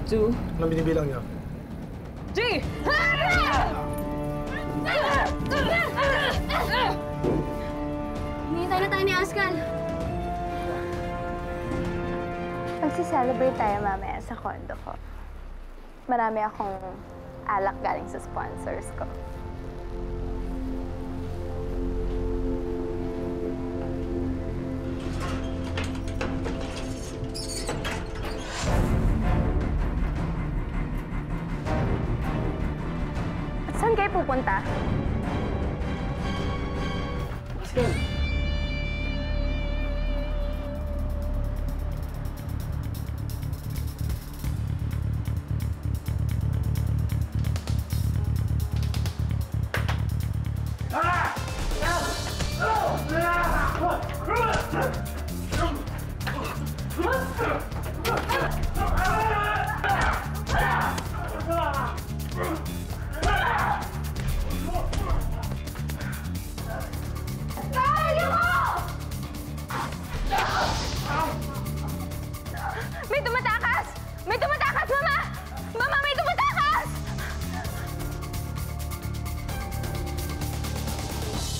2. Anong binibilang niyo? 3! Hinihintay na tayo ni Ascal. Magsi-celebrate tayo mamaya sa condo ko. Marami akong alak galing sa sponsors ko. At saan kayo pupunta? Ascal! May tumatakas! May tumatakas, Mama! Mama, may tumatakas!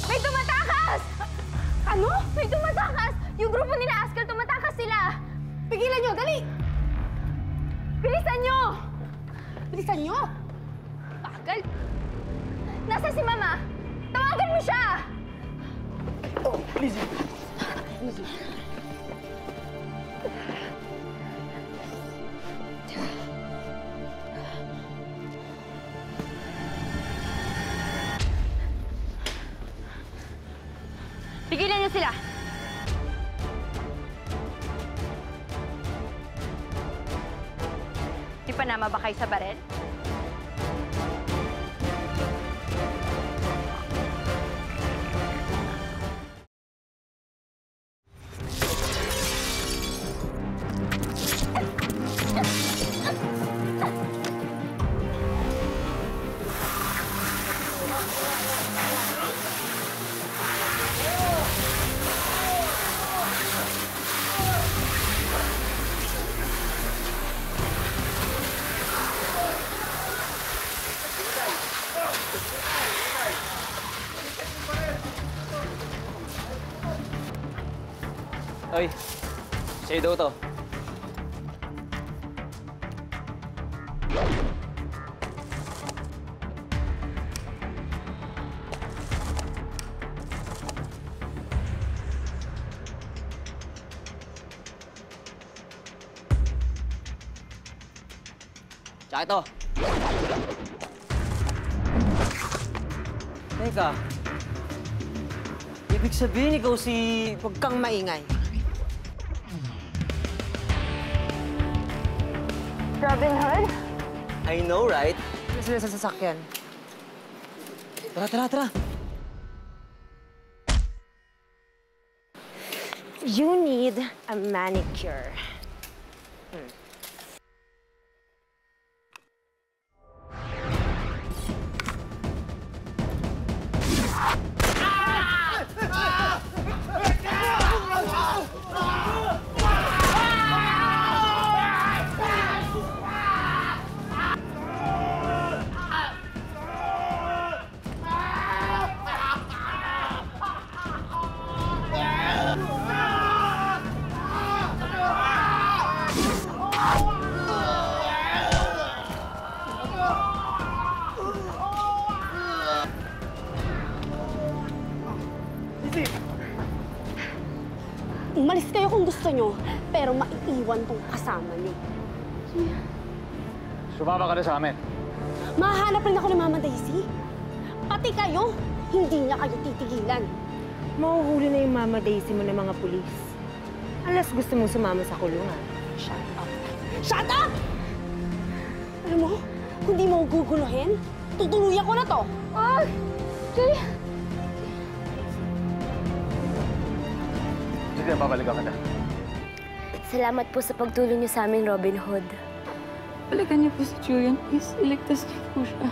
May tumatakas! Ano? May tumatakas! Yung grupo nila Ascal, tumatakas sila! Pigilan nyo! Dali! Bilisan nyo! Bilisan nyo! Bagal! Nasaan si Mama? Tawagan mo siya! Oh, Lizzie! Lizzie! Pigilan niyo sila! Di pa nama ba kayo sa baril? Hoy, sa'yo daw to. Tsaka ito. Teka. Ibig sabihin ikaw si... Huwag kang maingay. Robin Hood? I know, right? Sila sa sasakyan. Tara, tara, tara. You need a manicure. Umalis kayo kung gusto nyo, pero maiiwan tong kasama nyo. Sumama ka na sa amin. Mahanap rin ako ni Mama Daisy. Pati kayo, hindi niya kayo titigilan. Mahuhuli na yung Mama Daisy mo ng mga pulis. Alas gusto mong sumama sa kulungan. Shut up! Shut up! Alam mo, kung di mo guguluhin, tutuluyan ko na to. Oh! Jay! Sige, babalikan ka na. Salamat po sa pagtulong niyo sa amin, Robin Hood. Balikan niyo po si Julian. Please, iligtas niyo po siya.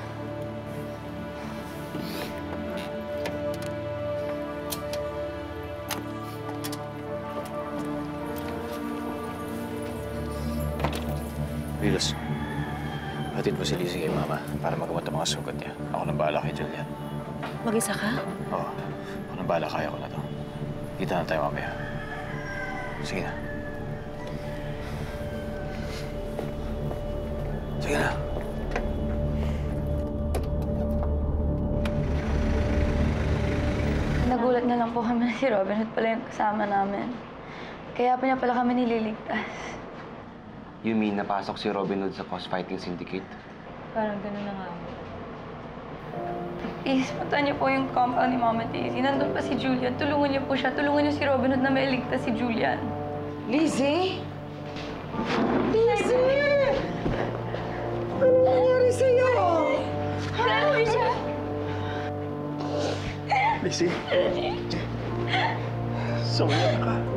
Rilas. Ihatid mo si Lizzie kay Mama para magamot ang mga sugat niya. Ako nang bahala kay Julian. Mag-isa ka? Oo. Ako nang bahala, kaya ko na to. Kita na tayo mamaya. Sige na. Sige na. Nagulat na lang po kami na si Robin Hood pala yung kasama namin. Kaya pa niya pala kami nililigtas. You mean napasok si Robin Hood sa Cost-Fighting Syndicate? Parang gano'n na nga. Please, punta niyo po yung compound ni Mama Daisy. Nandun pa si Julian. Tulungan niyo po siya. Tulungan niyo si Robin Hood na mailigtas si Julian. Lizzie? Lizzie! Ano nangyari sa'yo? Hanapin siya. Lizzie? Sumaya ka.